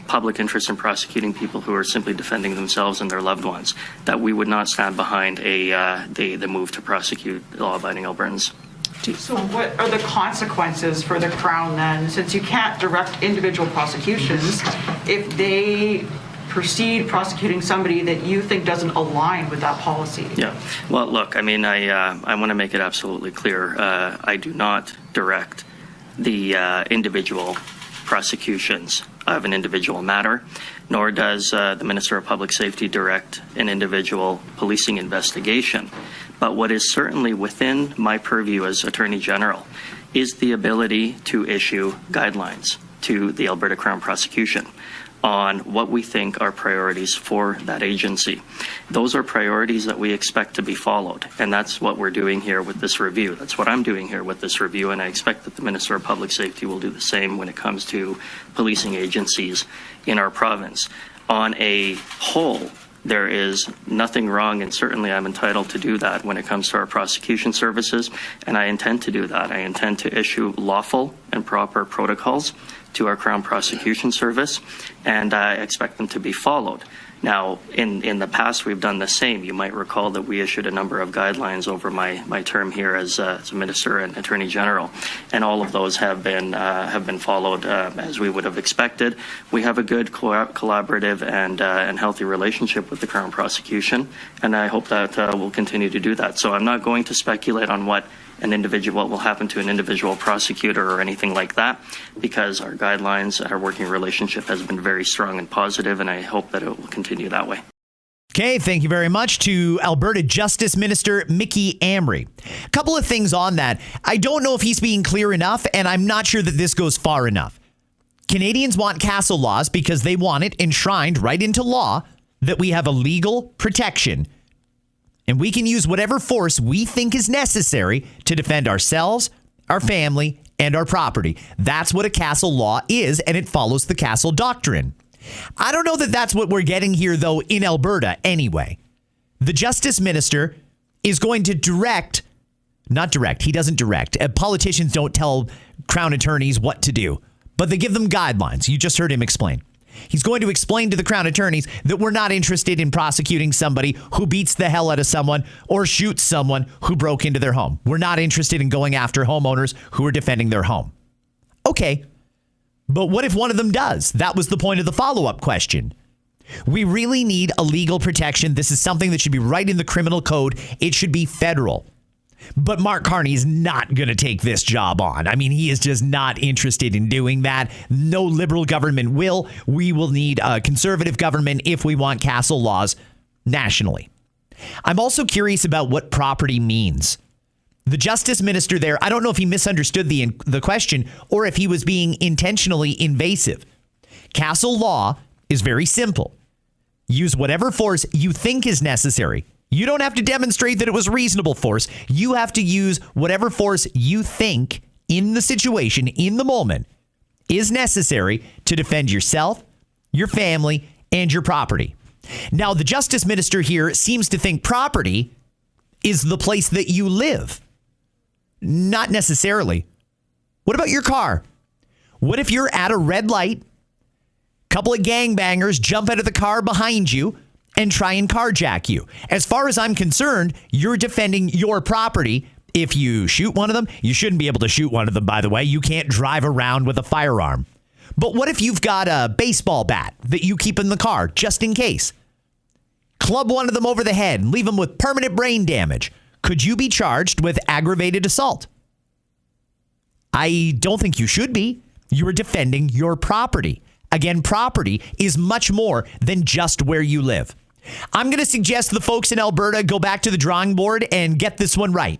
public interest in prosecuting people who are simply defending themselves and their loved ones, that we would not stand behind the move to prosecute law-abiding Albertans. So what are the consequences for the Crown then, since you can't direct individual prosecutions, if they proceed prosecuting somebody that you think doesn't align with that policy? Yeah. Well, look, I mean, I want to make it absolutely clear. I do not direct the individual prosecutions of an individual matter, nor does the Minister of Public Safety direct an individual policing investigation. But what is certainly within my purview as Attorney General is the ability to issue guidelines to the Alberta Crown Prosecution on what we think are priorities for that agency. Those are priorities that we expect to be followed, and that's what we're doing here with this review. That's what I'm doing here with this review, and I expect that the Minister of Public Safety will do the same when it comes to policing agencies in our province. On a whole, there is nothing wrong, and certainly I'm entitled to do that when it comes to our prosecution services, and I intend to do that. I intend to issue lawful and proper protocols to our Crown Prosecution Service, and I expect them to be followed. Now, in the past, we've done the same. You might recall that we issued a number of guidelines over my term here as a Minister and Attorney General, and all of those have been followed as we would have expected. We have a good collaborative and healthy relationship with the Crown Prosecution, and I hope that we'll continue to do that. So I'm not going to speculate on what will happen to an individual prosecutor or anything like that, because our guidelines, our working relationship has been very strong and positive, and I hope that it will continue that way. Okay, thank you very much to Alberta Justice Minister Mickey Amry. A couple of things on that. I don't know if he's being clear enough, and I'm not sure that this goes far enough. Canadians want castle laws because they want it enshrined right into law that we have a legal protection and we can use whatever force we think is necessary to defend ourselves, our family, and our property. That's what a castle law is, and it follows the castle doctrine. I don't know that that's what we're getting here, though, in Alberta anyway. The Justice Minister is going to he doesn't direct. Politicians don't tell Crown attorneys what to do, but they give them guidelines. You just heard him explain. He's going to explain to the Crown attorneys that we're not interested in prosecuting somebody who beats the hell out of someone or shoots someone who broke into their home. We're not interested in going after homeowners who are defending their home. Okay. But what if one of them does? That was the point of the follow-up question. We really need a legal protection. This is something that should be right in the criminal code. It should be federal. But Mark Carney is not going to take this job on. I mean, he is just not interested in doing that. No Liberal government will. We will need a Conservative government if we want castle laws nationally. I'm also curious about what property means. The Justice Minister there, I don't know if he misunderstood the question or if he was being intentionally invasive. Castle law is very simple. Use whatever force you think is necessary. You don't have to demonstrate that it was reasonable force. You have to use whatever force you think in the situation, in the moment, is necessary to defend yourself, your family, and your property. Now, the Justice Minister here seems to think property is the place that you live. Not necessarily. What about your car? What if you're at a red light, couple of gangbangers jump out of the car behind you and try and carjack you? As far as I'm concerned, you're defending your property. If you shoot one of them, you shouldn't be able to shoot one of them, by the way. You can't drive around with a firearm. But what if you've got a baseball bat that you keep in the car just in case? Club one of them over the head and leave them with permanent brain damage. Could you be charged with aggravated assault? I don't think you should be. You are defending your property. Again, property is much more than just where you live. I'm going to suggest the folks in Alberta go back to the drawing board and get this one right.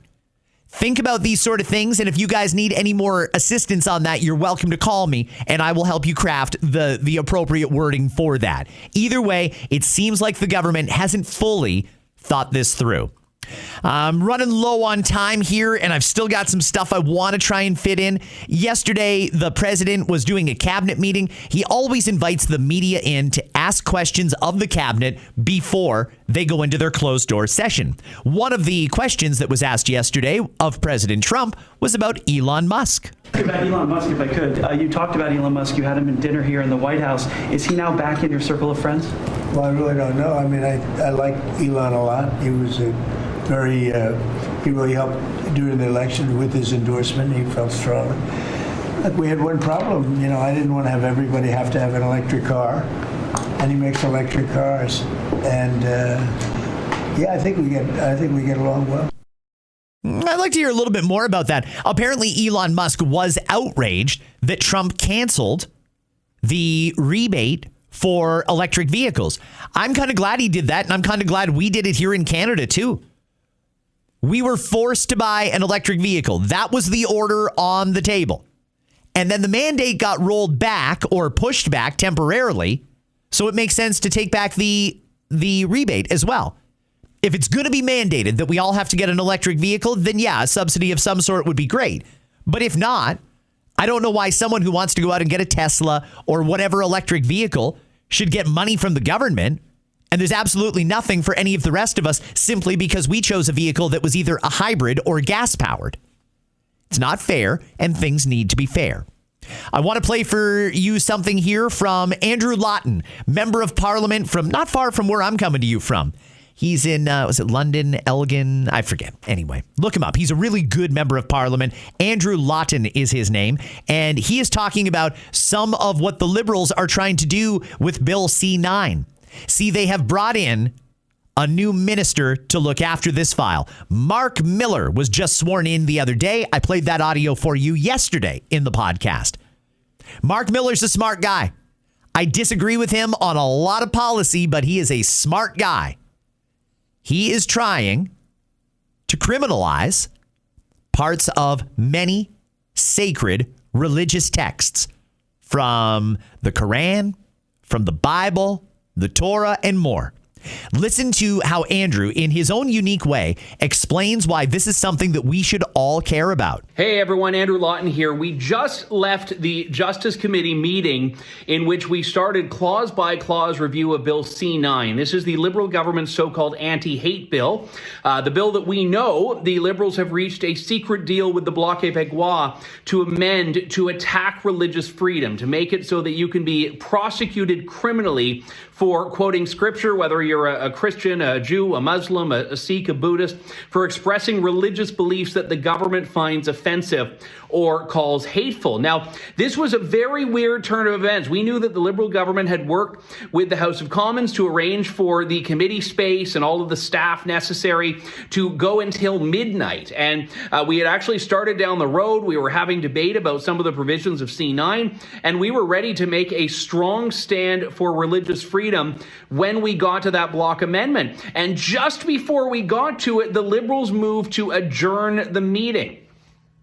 Think about these sort of things, and if you guys need any more assistance on that, you're welcome to call me, and I will help you craft the appropriate wording for that. Either way, it seems like the government hasn't fully thought this through. I'm running low on time here, and I've still got some stuff I want to try and fit in. Yesterday, the president was doing a cabinet meeting. He always invites the media in to ask questions of the cabinet before they go into their closed-door session. One of the questions that was asked yesterday of President Trump was about Elon Musk. About Elon Musk, if I could. You talked about Elon Musk. You had him in dinner here in the White House. Is he now back in your circle of friends? Well, I really don't know. I mean, I like Elon a lot. He was he really helped during the election with his endorsement. He felt strongly. Look, we had one problem. I didn't want to have everybody have to have an electric car, and he makes electric cars. And I think we get along well. I'd like to hear a little bit more about that. Apparently, Elon Musk was outraged that Trump canceled the rebate for electric vehicles. I'm kind of glad he did that, and I'm kind of glad we did it here in Canada, too. We were forced to buy an electric vehicle. That was the order on the table. And then the mandate got rolled back or pushed back temporarily, so it makes sense to take back the rebate as well. If it's going to be mandated that we all have to get an electric vehicle, then yeah, a subsidy of some sort would be great. But if not, I don't know why someone who wants to go out and get a Tesla or whatever electric vehicle should get money from the government. And there's absolutely nothing for any of the rest of us simply because we chose a vehicle that was either a hybrid or gas powered. It's not fair, and things need to be fair. I want to play for you something here from Andrew Lawton, member of Parliament from not far from where I'm coming to you from. He's in, was it London, Elgin? I forget. Anyway, look him up. He's a really good member of Parliament. Andrew Lawton is his name. And he is talking about some of what the Liberals are trying to do with Bill C-9. See, they have brought in a new minister to look after this file. Mark Miller was just sworn in the other day. I played that audio for you yesterday in the podcast. Mark Miller's a smart guy. I disagree with him on a lot of policy, but he is a smart guy. He is trying to criminalize parts of many sacred religious texts from the Quran, from the Bible, the Torah, and more. Listen to how Andrew, in his own unique way, explains why this is something that we should all care about. Hey everyone, Andrew Lawton here. We just left the Justice Committee meeting in which we started clause-by-clause review of Bill C-9. This is the Liberal government's so-called anti-hate bill. The bill that we know the Liberals have reached a secret deal with the Bloc Québécois to amend to attack religious freedom, to make it so that you can be prosecuted criminally for quoting scripture, whether you're a Christian, a Jew, a Muslim, a Sikh, a Buddhist, for expressing religious beliefs that the government finds offensive or calls hateful. Now, this was a very weird turn of events. We knew that the Liberal government had worked with the House of Commons to arrange for the committee space and all of the staff necessary to go until midnight. And we had actually started down the road. We were having debate about some of the provisions of C-9, and we were ready to make a strong stand for religious freedom when we got to that block amendment. And just before we got to it, the Liberals moved to adjourn the meeting.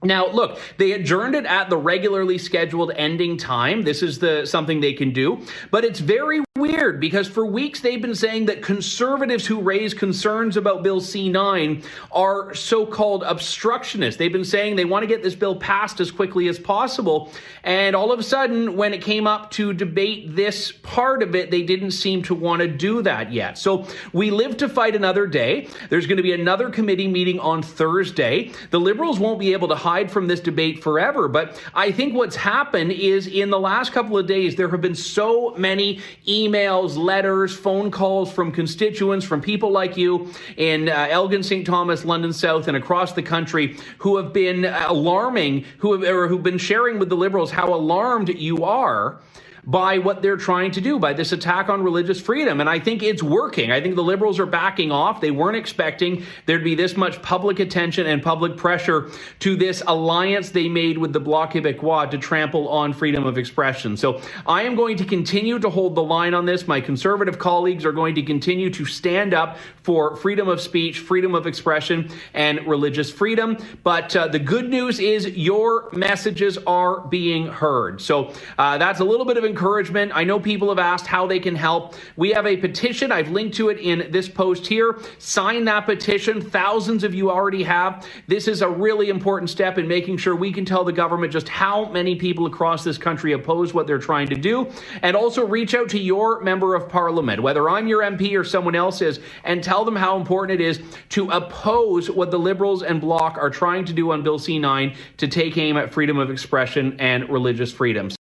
Now, look, they adjourned it at the regularly scheduled ending time. This is something they can do. But it's very weird because for weeks they've been saying that conservatives who raise concerns about Bill C-9 are so-called obstructionists. They've been saying they want to get this bill passed as quickly as possible. And all of a sudden, when it came up to debate this part of it, they didn't seem to want to do that yet. So we live to fight another day. There's going to be another committee meeting on Thursday. The Liberals won't be able to hide from this debate forever. But I think what's happened is in the last couple of days, there have been so many emails, letters, phone calls from constituents, from people like you in Elgin, St. Thomas, London South, and across the country who have been alarming, who've been sharing with the Liberals how alarmed you are by what they're trying to do, by this attack on religious freedom. And I think it's working. I think the Liberals are backing off. They weren't expecting there'd be this much public attention and public pressure to this alliance they made with the Bloc Québécois to trample on freedom of expression. So I am going to continue to hold the line on this. My Conservative colleagues are going to continue to stand up for freedom of speech, freedom of expression, and religious freedom. But the good news is your messages are being heard. So that's a little bit of encouragement. I know people have asked how they can help. We have a petition. I've linked to it in this post here. Sign that petition. Thousands of you already have. This is a really important step in making sure we can tell the government just how many people across this country oppose what they're trying to do. And also reach out to your member of parliament, whether I'm your MP or someone else is, and tell them how important it is to oppose what the Liberals and Bloc are trying to do on Bill C-9 to take aim at freedom of expression and religious freedoms.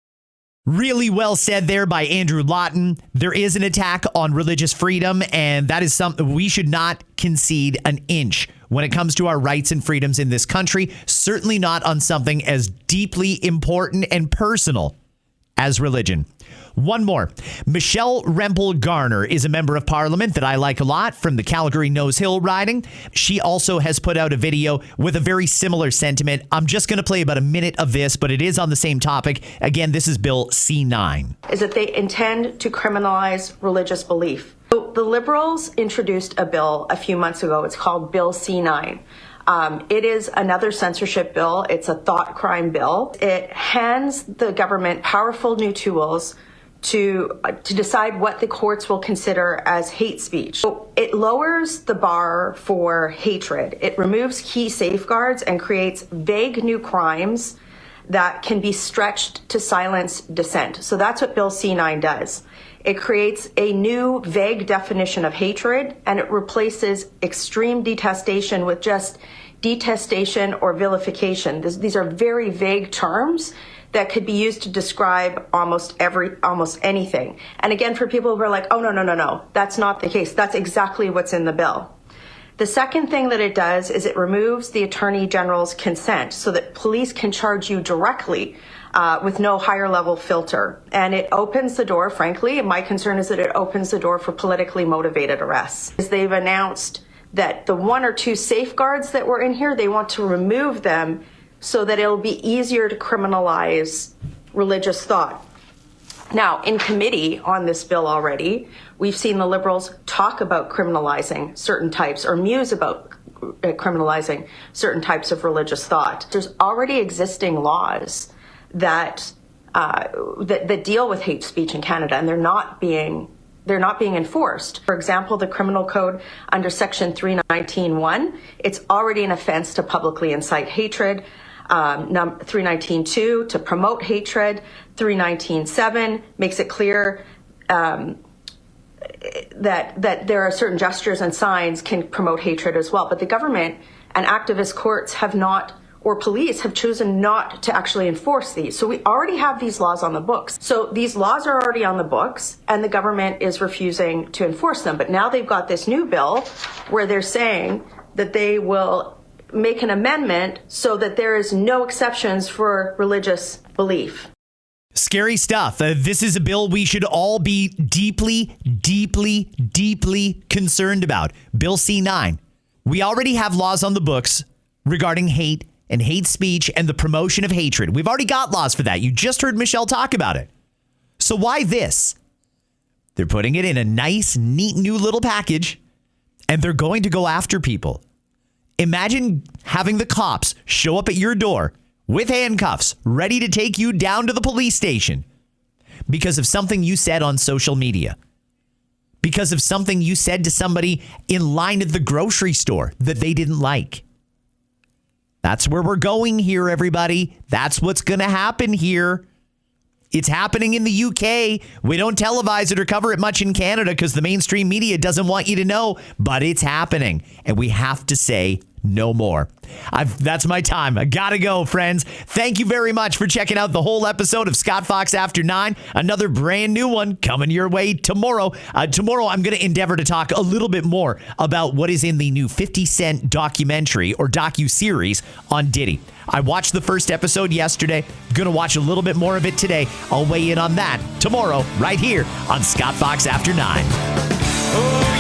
Really well said there by Andrew Lawton. There is an attack on religious freedom, and that is something we should not concede an inch when it comes to our rights and freedoms in this country, certainly not on something as deeply important and personal as religion. One more. Michelle Rempel-Garner is a member of parliament that I like a lot from the Calgary Nose Hill riding. She also has put out a video with a very similar sentiment. I'm just going to play about a minute of this, but it is on the same topic. Again, this is Bill C-9. Is that they intend to criminalize religious belief. So the Liberals introduced a bill a few months ago. It's called Bill C-9. It is another censorship bill. It's a thought crime bill. It hands the government powerful new tools to decide what the courts will consider as hate speech. So it lowers the bar for hatred. It removes key safeguards and creates vague new crimes that can be stretched to silence dissent. So that's what Bill C-9 does. It creates a new vague definition of hatred, and it replaces extreme detestation with just detestation or vilification. These are very vague terms that could be used to describe almost anything. And again, for people who are like, oh, no, that's not the case. That's exactly what's in the bill. The second thing that it does is it removes the Attorney General's consent so that police can charge you directly with no higher level filter. And it opens the door, frankly, and my concern is that it opens the door for politically motivated arrests. They've announced that the one or two safeguards that were in here, they want to remove them so that it'll be easier to criminalize religious thought. Now, in committee on this bill already, we've seen the Liberals talk about criminalizing certain types or muse about criminalizing certain types of religious thought. There's already existing laws that that deal with hate speech in Canada, and they're not being enforced. For example, the criminal code under section 319(1), it's already an offense to publicly incite hatred. 319(2) to promote hatred. 319(7) makes it clear that there are certain gestures and signs can promote hatred as well. But the government and activist courts have not, or police have chosen not to actually enforce these. So we already have these laws on the books. So these laws are already on the books and the government is refusing to enforce them. But now they've got this new bill where they're saying that they will make an amendment so that there is no exceptions for religious belief. Scary stuff. This is a bill we should all be deeply, deeply, deeply concerned about. Bill C-9. We already have laws on the books regarding hate and hate speech and the promotion of hatred. We've already got laws for that. You just heard Michelle talk about it. So why this? They're putting it in a nice, neat, new little package, and they're going to go after people. Imagine having the cops show up at your door with handcuffs, ready to take you down to the police station because of something you said on social media, because of something you said to somebody in line at the grocery store that they didn't like. That's where we're going here, everybody. That's what's going to happen here. It's happening in the UK. We don't televise it or cover it much in Canada because the mainstream media doesn't want you to know, but it's happening. And we have to say no more. That's my time. I gotta go, friends. Thank you very much for checking out the whole episode of Scott Fox After 9. Another brand new one coming your way tomorrow. Tomorrow, I'm going to endeavor to talk a little bit more about what is in the new 50 Cent documentary or docu-series on Diddy. I watched the first episode yesterday. Going to watch a little bit more of it today. I'll weigh in on that tomorrow right here on Scott Fox After 9.